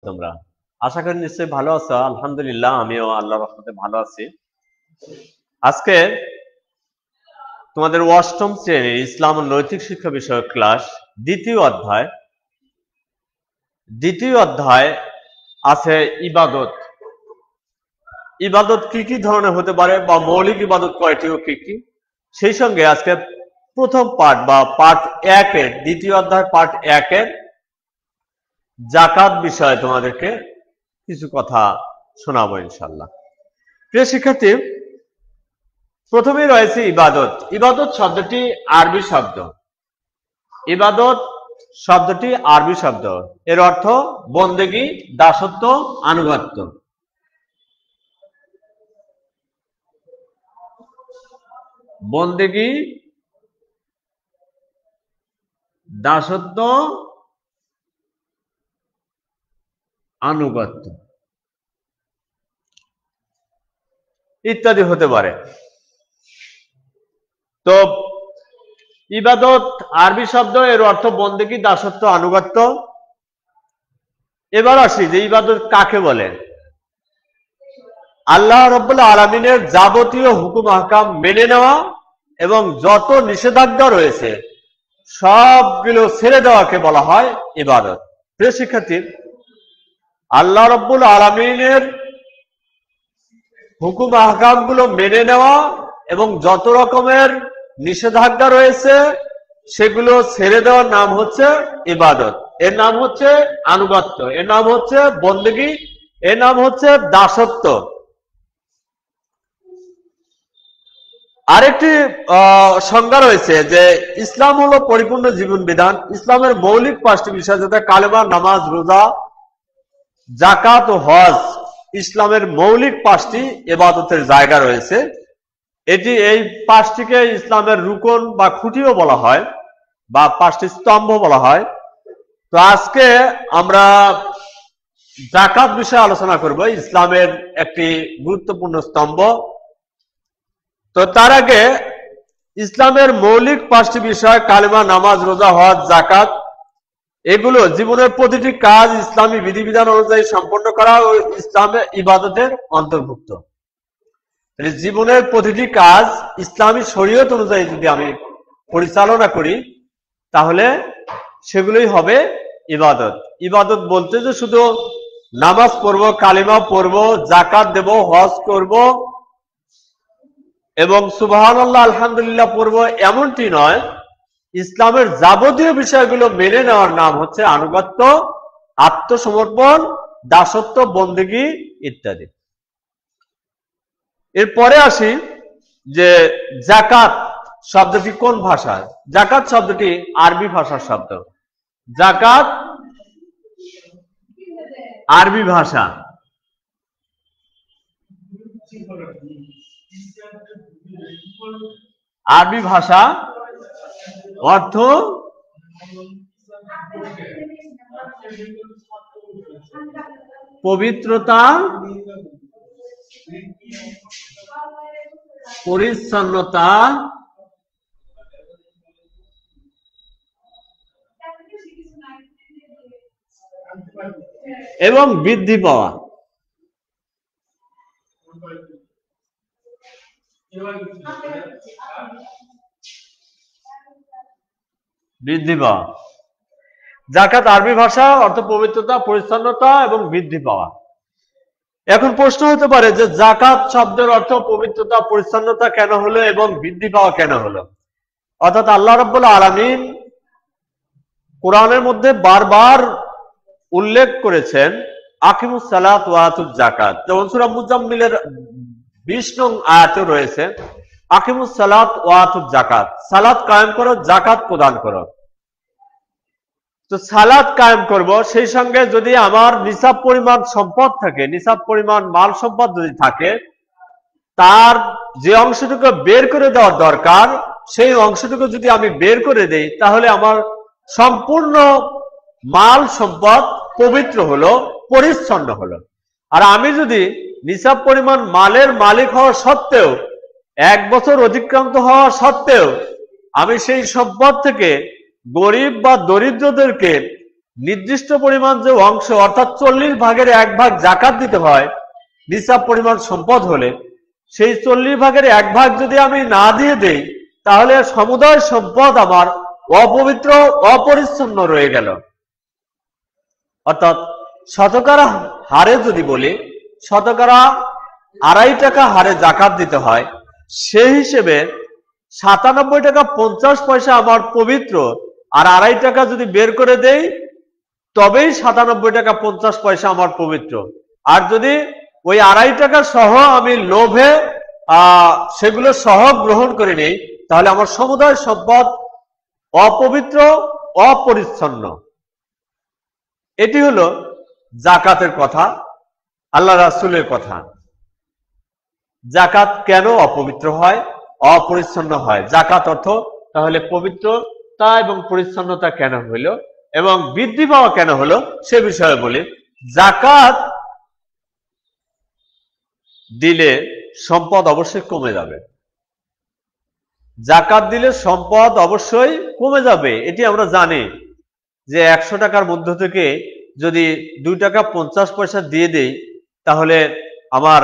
তোমরা আশা করি নিশ্চয়ই ভালো আছো। আলহামদুলিল্লাহ, আমিও আল্লাহর রহমতে ভালো আছি। আজকে তোমাদের অষ্টম শ্রেণীর ইসলাম ও নৈতিক শিক্ষা বিষয়ক ক্লাস দ্বিতীয় অধ্যায় আছে ইবাদত। ইবাদত কি কি ধরনের হতে পারে বা মৌলিক ইবাদত কয়টি ও কি কি, সেই সঙ্গে আজকে প্রথম পার্ট বা পার্ট 1 এর দ্বিতীয় অধ্যায় পার্ট 1 এর যাকাত বিষয়ে তোমাদেরকে কিছু কথা শোনাবো ইনশাআল্লাহ। প্রিয় শিক্ষার্থী, প্রথমেই রয়েছে ইবাদত। ইবাদত শব্দটি আরবি শব্দ। ইবাদত শব্দটি আরবি শব্দ, এর অর্থ বন্দেগী, দাসত্ব, আনুগত্য। বন্দেগী, দাসত্ব, আনুগত্য ইত্যাদি হতে পারে। তো ইবাদত আরবি শব্দ, এর অর্থ বন্দেগী, দাসত্ব, আনুগত্য। এবার আসি যে ইবাদত কাকে বলে। আল্লাহ রাব্বুল আলামিনের যাবতীয় হুকুম আহকাম মেনে নেওয়া এবং যত নিষেধাজ্ঞা রয়েছে সবগুলো ছেড়ে দেওয়াকে বলা হয় ইবাদত। প্রিয় শিক্ষার্থী, আল্লাহ রাব্বুল আলামিনের হুকুম আহকাম গুলো মেনে নেওয়া এবং যত রকমের নিষেধাজ্ঞা রয়েছে সেগুলো ছেড়ে দেওয়ার নাম হচ্ছে ইবাদত। এর নাম হচ্ছে আনুগত্য, এর নাম হচ্ছে বন্দেগী, এর নাম হচ্ছে দাসত্ব। আরেকটি সংজ্ঞা রয়েছে যে ইসলাম হলো পরিপূর্ণ জীবন বিধান। ইসলামের মৌলিক 5টি বিষয়, যেটা কালেমা, নামাজ, রোজা, যাকাত ও হজ, ইসলামের মৌলিক 5টি ইবাদতের জায়গা রয়েছে। এই 5টিকে ইসলামের রুকন বা খুঁটিও বলা হয় বা 5টি স্তম্ভ বলা হয়। তো আজকে আমরা যাকাত বিষয়ে আলোচনা করব, ইসলামের একটি গুরুত্বপূর্ণ স্তম্ভ। তো তার আগে ইসলামের মৌলিক 5টি বিষয় কালেমা, নামাজ, রোজা, হজ, যাকাত, এগুলো জীবনের প্রতিটি কাজ ইসলামী বিধিবিধান অনুযায়ী সম্পন্ন করা ও ইসলামের ইবাদতের অন্তর্ভুক্ত। জীবনের প্রতিটি কাজ ইসলামী শরীয়ত অনুযায়ী যদি আমি পরিচালনা করি তাহলে সেগুলোই হবে ইবাদত। ইবাদত বলতে যে শুধু নামাজ পড়বো, কালিমা পড়বো, যাকাত দেব, হজ করব এবং সুবহানাল্লাহ আলহামদুলিল্লাহ পড়বো এমনটি নয়। ইসলামের যাবতীয় বিষয়গুলো মেনে নেওয়ার নাম হচ্ছে আনুগত্য, আত্মসমর্পণ, দাসত্ব, বন্দেগী ইত্যাদি। এরপরে আসি যে যাকাত শব্দটি কোন ভাষার। যাকাত শব্দটি আরবি ভাষার শব্দ। যাকাত আরবি ভাষা। আরবি ভাষা অর্থ পবিত্রতা, পরিচ্ছন্নতা এবং বৃদ্ধি পাওয়া। বৃদ্ধি পাওয়া। যাকাত আরবি ভাষা অর্থ পবিত্রতা, পরিচ্ছন্নতা এবং বৃদ্ধি পাওয়া। এখন প্রশ্ন হতে পারে যে যাকাত শব্দের অর্থ পবিত্রতা, পরিচ্ছন্নতা কেন হলো এবং বৃদ্ধি পাওয়া কেন হলো। অর্থাৎ আল্লাহ রাব্বুল আলামিন কোরআনের মধ্যে বারবার উল্লেখ করেছেন আকিমুস সালাত ওয়া আতুজ যাকাত। যেমন সূরা মুজাম্মিলের 20 নং আয়াতে রয়েছে আকিমুস সালাত ওয়া আতুজ যাকাত, সালাত কায়েম করো, যাকাত প্রদান করো। তো সালাত কায়েম করব, সেই সঙ্গে যদি আমার নিসাব পরিমাণ সম্পদ থাকে, নিসাব পরিমাণ মাল সম্পদ যদি থাকে, তার যে অংশটুকু বের করে দেওয়ার দরকার সেই অংশটুকু যদি আমি বের করে দেই তাহলে আমার সম্পূর্ণ মাল সম্পদ পবিত্র হলো, পরিচ্ছন্ন হলো। আর আমি যদি নিসাব পরিমাণ মালের মালিক হওয়া সত্ত্বেও, 1 বছর অতিক্রান্ত হওয়া সত্ত্বেও আমি সেই সম্পদ থেকে গরিব বা দরিদ্রদেরকে নির্দিষ্ট পরিমাণ যে অংশ অর্থাৎ 40 ভাগের 1 ভাগ জাকাত দিতে হয় নিসাব পরিমাণ সম্পদ হলে, সেই 40 ভাগের 1 ভাগ যদি আমি না দিয়ে দেই তাহলে সমুদায় সম্পদ আমার অপবিত্র অপরিচ্ছন্ন রয়ে গেল। অর্থাৎ শতকরা হারে যদি বলি, শতকরা 2.5 টাকা হারে জাকাত দিতে হয়, সেই হিসেবে 97 টাকা 50 পয়সা আমার পবিত্র, আর 2.5 টাকা যদি বের করে দেই তবেই 97 টাকা 50 পয়সা আমার পবিত্র। আর যদি ওই 2.5 টাকা সহ আমি লোভে সেগুলো সহ গ্রহণ করে নেই তাহলে আমার সমুদায় সম্পদ অপবিত্র অপরিচ্ছন্ন। এটি হলো জাকাতের কথা, আল্লাহ রাসূলের কথা। জাকাত কেন অপবিত্র হয়, অপরিচ্ছন্ন হয়? জাকাত অর্থ তাহলে পবিত্রতা এবং পরিচ্ছন্নতা কেন হইল এবং বৃদ্ধি পাওয়া কেন হলো সে বিষয়ে বলি। জাকাত দিলে সম্পদ অবশ্যই কমে যাবে। জাকাত দিলে সম্পদ অবশ্যই কমে যাবে, এটি আমরা জানি যে 100 টাকার মধ্য থেকে যদি 2 টাকা 50 পয়সা দিয়ে দেই তাহলে আমার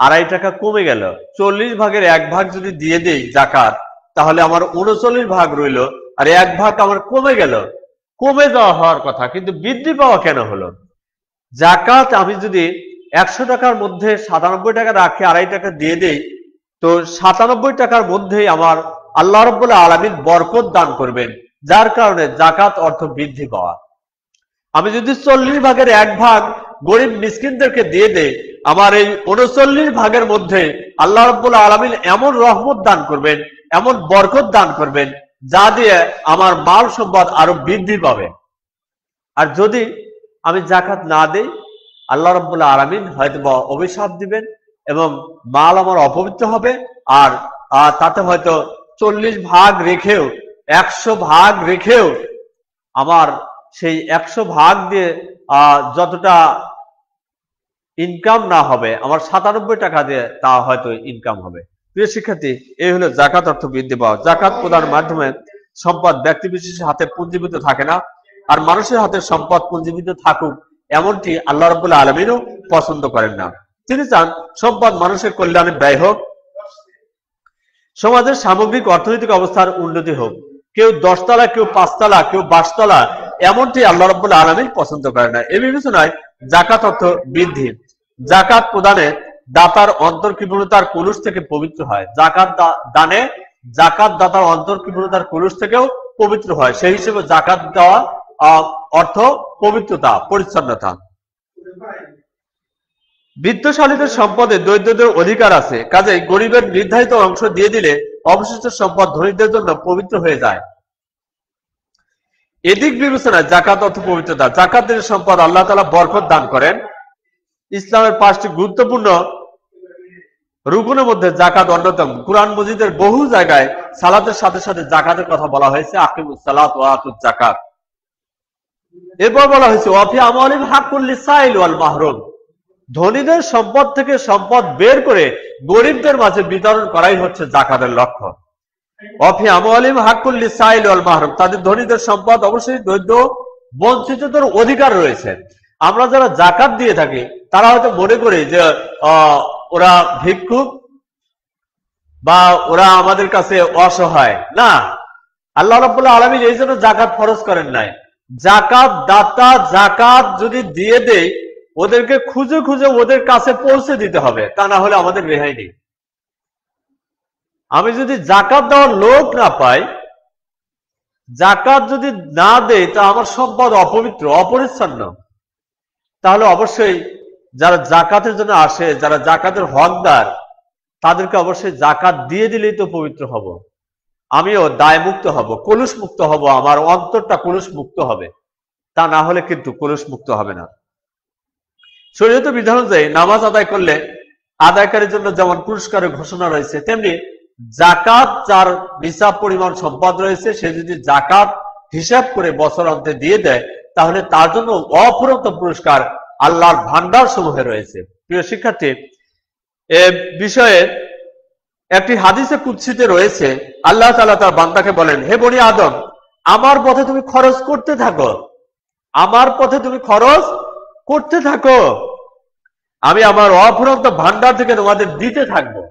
2.5 টাকা কমে গেল। 40 ভাগের 1 ভাগ যদি দিয়ে দেই জাকাত তাহলে আমার 39 ভাগ রইল, আর 1 ভাগ আমার কমে গেল। কমে যাওয়া হওয়ার কথা, কিন্তু বৃদ্ধি পাওয়া কেন হলো? জাকাত আমি যদি 100 টাকার মধ্যে 97 টাকা রাখি 2.5 টাকা দিয়ে দেই তো 97 টাকার মধ্যেই আমার আল্লাহ রাব্বুল আলামিন বরকত দান করবেন, যার কারণে জাকাত অর্থ বৃদ্ধি পাওয়া। আমি যদি 40 ভাগের 1 ভাগ গরিব মিসকিনদেরকে দিয়ে দেই, আমার এই 39 ভাগের মধ্যে আল্লাহ রাব্বুল আলামিন এমন রহমত দান করবেন, এমন বরকত দান করবেন যা দিয়ে আমার মাল সম্পদ আরো বৃদ্ধি পাবে। আর যদি আমি জাকাত না দেই আল্লাহ রাব্বুল আলামিন হয়তো অভিশাপ দিবেন এবং মাল আমার অপবিত্র হবে, আর তাতে হয়তো 40 ভাগ রেখেও 100 ভাগ রেখেও আমার সেই 100 ভাগ দিয়ে যতটা ইনকাম না হবে আমার 97 টাকা দিয়ে তা হয়তো ইনকাম হবে। প্রিয় শিক্ষার্থী, এই হলো জাকাত অর্থ বৃদ্ধি পাওয়া। জাকাত প্রদানের মাধ্যমে সম্পদ ব্যক্তি বিশেষের হাতে পুঞ্জীভূত থাকে না, আর মানুষের হাতে সম্পদ পুঞ্জীভূত থাকুক এমনটি আল্লাহ রাব্বুল আলামিনও পছন্দ করেন না। তিনি চান সম্পদ মানুষের কল্যাণে ব্যয় হোক, সমাজের সামগ্রিক অর্থনৈতিক অবস্থার উন্নতি হোক। কেউ 10 তলা, কেউ 5 তলা, কেউ 22 তলা, এমনটি আল্লাহ রাব্বুল আলামিন পছন্দ করেন না। এই বিবেচনায় জাকাত অর্থ বৃদ্ধি। জাকাত প্রদানে দাতার অন্তর কৃপণতার কলুষ থেকে পবিত্র হয়। জাকাত দানে জাকাত দাতার অন্তর কৃপণতার কলুষ থেকেও পবিত্র হয়। সেই হিসেবে জাকাত দেওয়া অর্থ পবিত্রতা, পরিচ্ছন্নতা। বিত্তশালীদের সম্পদে দরিদ্রদের অধিকার আছে, কাজেই গরিবের নির্ধারিত অংশ দিয়ে দিলে অবশিষ্ট সম্পদ ধনীদের জন্য পবিত্র হয়ে যায়। এদিক বিবেচনায় জাকাত অর্থ পবিত্রতা। জাকাত দিলে সম্পদ আল্লাহ তাআলা বরকত দান করেন। ইসলামের 5টি গুরুত্বপূর্ণ রুকুনের মধ্যে জাকাত অন্যতম। কুরআন মজিদের বহু জায়গায় সালাতের সাথে সাথে জাকাতের কথা বলা হয়েছে, আকিমুস সালাত ওয়া আতুজ জাকাত। এরপর বলা হয়েছে ওয়াফি আমওয়ালিহিম হাক্কুল লিসাইল ওয়াল মাহরুম। ধনীদের সম্পদ থেকে সম্পদ বের করে গরিবদের মাঝে বিতরণ করাই হচ্ছে জাকাতের লক্ষ্য। ওয়াফি আমওয়ালিহিম হাক্কুল লিসাইল ওয়াল মাহরুম, তাদের ধনীদের সম্পদ অবশ্যই দরিদ্র বঞ্চিতদের অধিকার রয়েছে। আমরা যারা জাকাত দিয়ে থাকি তারা হয়তো মনে করি যে ওরা ভিক্ষুক বা ওরা আমাদের কাছে অসহায়। না, আল্লাহ রাব্বুল আলামিন এই জন্য জাকাত ফরজ করেন নাই। জাকাত দাতা জাকাত যদি দিয়ে দেয় ওদেরকে খুঁজে খুঁজে ওদের কাছে পৌঁছে দিতে হবে, তা না হলে আমাদের রেহাই নেই। আমি যদি জাকাত দেওয়ার লোক না পাই, জাকাত যদি না দেয় তা আমার সম্পদ অপবিত্র অপরিচ্ছন্ন, তাহলে অবশ্যই যারা জাকাতের জন্য আসে, যারা জাকাতের হকদার, তাদেরকে অবশ্যই জাকাত দিয়ে দিলেই তো পবিত্র হব, আমিও দায় মুক্ত হব, কলুষ মুক্ত হব, আমার অন্তরটা কলুষ মুক্ত হবে। তা না হলে কিন্তু কলুষ মুক্ত হবে না। শরীয়ত বিধান অনুযায়ী নামাজ আদায় করলে আদায়কারীর জন্য যেমন পুরস্কারের ঘোষণা রয়েছে, তেমনি জাকাত যার নিসাব পরিমাণ সম্পদ রয়েছে সে যদি জাকাত হিসাব করে বছর অন্তে দিয়ে দেয় তাহলে তার জন্য অফুরন্ত পুরস্কার আল্লাহর ভান্ডার সমূহে রয়েছে। প্রিয় শিক্ষার্থী, এ বিষয়ে একটি হাদিসে কুদসিতে রয়েছে, আল্লাহ তাআলা তার বান্দাকে বলেন, হে বনি আদম, আমার পথে তুমি খরচ করতে থাকো, আমার পথে তুমি খরচ করতে থাকো, আমি আমার অফুরন্ত ভান্ডার থেকে তোমাদের দিতে থাকবো।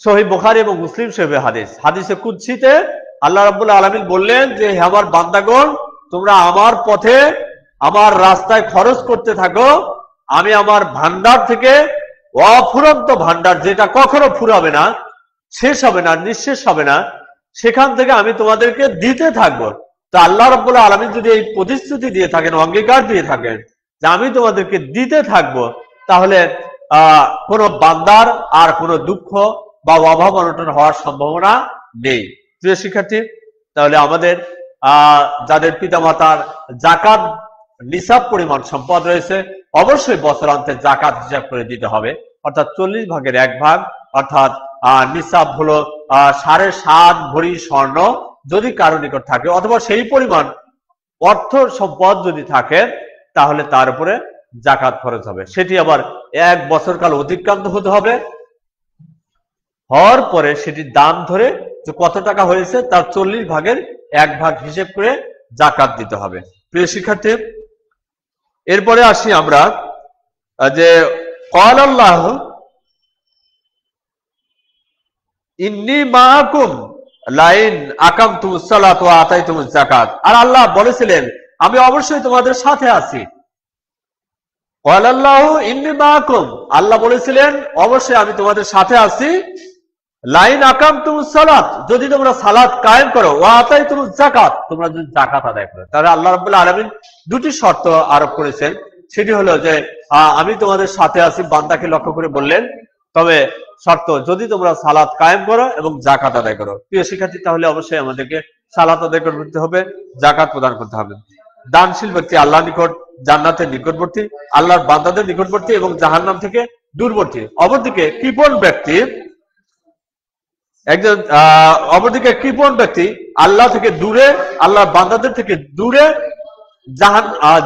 সহিহ বুখারী এবং মুসলিম শরীফের হাদিস। হাদিসে কুদসিতে আল্লাহ রাব্বুল আলামিন বললেন যে হে আমার বান্দাগণ, তোমরা আমার পথে আমার রাস্তায় খরচ করতে থাকো, আমি আমার ভান্ডার থেকে অফুরন্ত ভান্ডার, যেটা কখনো ফুরাবে না, শেষ হবে না, নিঃশেষ হবে না, সেখান থেকে আমি তোমাদেরকে দিতে থাকবো। তো আল্লাহ রাব্বুল আলামিন যদি এই প্রতিশ্রুতি দিয়ে থাকেন, অঙ্গীকার দিয়ে থাকেন যে আমি তোমাদেরকে দিতে থাকবো, তাহলে কোনো বান্দার আর কোনো দুঃখ বা অভাব অনটন হওয়ার সম্ভাবনা নেই। প্রিয় শিক্ষার্থী, তাহলে আমাদের যাদের পিতামাতার জাকাত নিসাব পরিমাণ সম্পদ রয়েছে, অবশ্যই বছরান্তে জাকাত হিসাব করে দিতে হবে, অর্থাৎ 40 ভাগের 1 ভাগ, অর্থাৎ নিসাব হলো 7.5 ভরি স্বর্ণ যদি কারো নিকট থাকে, অথবা সেই পরিমাণ অর্থ সম্পদ যদি থাকে, তাহলে তার উপরে জাকাত খরচ হবে। সেটি আবার 1 বছর কাল অতিক্রান্ত হতে হবে, হওয়ার পরে সেটি দাম ধরে যে কত টাকা হয়েছে তার 40 ভাগের 1 ভাগ হিসেব করে জাকাত দিতে হবে। প্রিয় শিক্ষার্থী, এরপরে আসি আমরা যে ক্বাল আল্লাহ ইন্নী মাআকুম লাইন আকামতুস সালাত ওয়া আতাইতুমুজ যাকাত। আর আল্লাহ বলেছিলেন আমি অবশ্যই তোমাদের সাথে আছি। ক্বাল আল্লাহ ইন্নী মাআকুম, আল্লাহ বলেছিলেন অবশ্যই আমি তোমাদের সাথে আছি। লাইন আকামতুমুস সালাত, যদি তোমরা সালাত কায়েম করো, ওয়া আতাইতুমুজ যাকাত, তোমরা যদি যাকাত আদায় করো। তাহলে আল্লাহ রাব্বুল আলামিন দুটি শর্ত আরোপ করেছেন। সেটি হলো যে আমি তোমাদের সাথে আছি, বান্দাকে লক্ষ্য করে বললেন, তবে শর্ত যদি তোমরা সালাত কায়েম করো এবং যাকাত আদায় করো। প্রিয় শিক্ষার্থী, তাহলে অবশ্যই আমাদেরকে সালাত আদায় করতে হবে, যাকাত প্রদান করতে হবে। দানশীল ব্যক্তি আল্লাহর নিকট জান্নাতের নিকটবর্তী, আল্লাহর বান্দাদের নিকটবর্তী এবং জাহান্নাম থেকে দূরবর্তী। অপরদিকে কৃপণ ব্যক্তি অপরদিকে কৃপণ ব্যক্তি আল্লাহ থেকে দূরে, আল্লাহর বান্দাদের থেকে দূরে,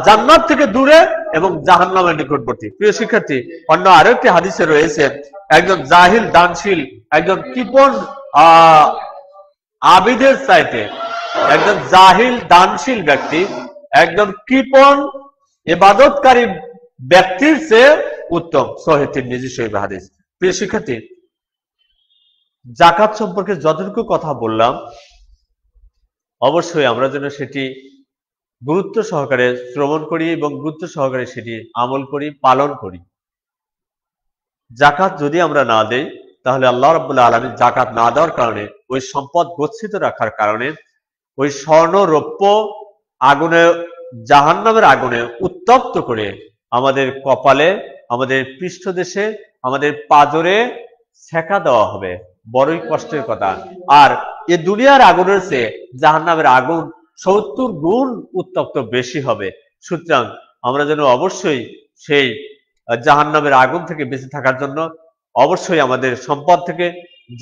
জান্নাত থেকে দূরে এবং জাহান্নামের নিকটবর্তী। প্রিয় শিক্ষার্থী, অন্য আরেকটি হাদিসে রয়েছে একজন জাহিল দানশীল, একজন কৃপণ আবিদের চাইতে, একজন জাহিল দানশীল ব্যক্তি একজন কৃপণ ইবাদতকারী ব্যক্তির চেয়ে উত্তম। সহিহ তিরমিজি শরীফ হাদিস। প্রিয় শিক্ষার্থী, যাকাত সম্পর্কে যতটুকু কথা বললাম, অবশ্যই আমরা যেন সেটি গুরুত্ব সহকারে শ্রবণ করি এবং গুরুত্ব সহকারে সেটি আমল করি, পালন করি। জাকাত যদি আমরা না দেই, তাহলে আল্লাহ রাব্বুল আলামিন জাকাত না দেওয়ার কারণে, ওই সম্পদ গচ্ছিত রাখার কারণে, ওই স্বর্ণ রৌপ্য আগুনে, জাহান্নামের আগুনে উত্তপ্ত করে আমাদের কপালে, আমাদের পৃষ্ঠদেশে, আমাদের পাজরে সেকা দেওয়া হবে। বড়ই কষ্টের কথা। আর এ দুনিয়ার আগুনের চেয়ে জাহান্নামের আগুন 70 গুণ উত্তপ্ত বেশি হবে। সুতরাং আমরা যেন অবশ্যই সেই জাহান্নামের আগুন থেকে বেঁচে থাকার জন্য অবশ্যই আমাদের সম্পদ থেকে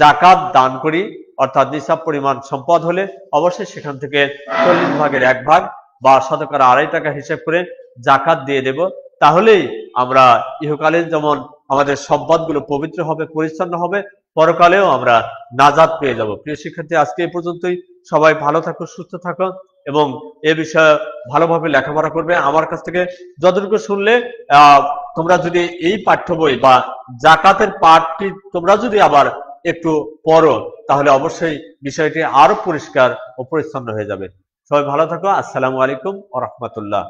যাকাত দান করি, অর্থাৎ নিসাব পরিমাণ সম্পদ হলে অবশ্যই সেখান থেকে 40 ভাগের 1 ভাগ বা শতকরা 2.5 টাকা হিসেব করে যাকাত দিয়ে দেব। তাহলেই আমরা ইহকালে যেমন আমাদের সম্পদগুলো পবিত্র হবে, পরিচ্ছন্ন হবে, পরকালেও আমরা নাজাত পেয়ে যাব। প্রিয় শিক্ষার্থী, আজকে এই পর্যন্তই। সবাই ভালো থাকো, সুস্থ থাকো এবং এ বিষয়ে ভালোভাবে লেখাপড়া করবে। আমার কাছ থেকে যতটুকু শুনলে, তোমরা যদি এই পাঠ্য বই বা যাকাতের পাঠটি তোমরা যদি আবার একটু পড়ো, তাহলে অবশ্যই বিষয়টি আরো পরিষ্কার ও পরিচ্ছন্ন হয়ে যাবে। সবাই ভালো থাকো। আসসালামু আলাইকুম ওয়া রাহমাতুল্লাহ।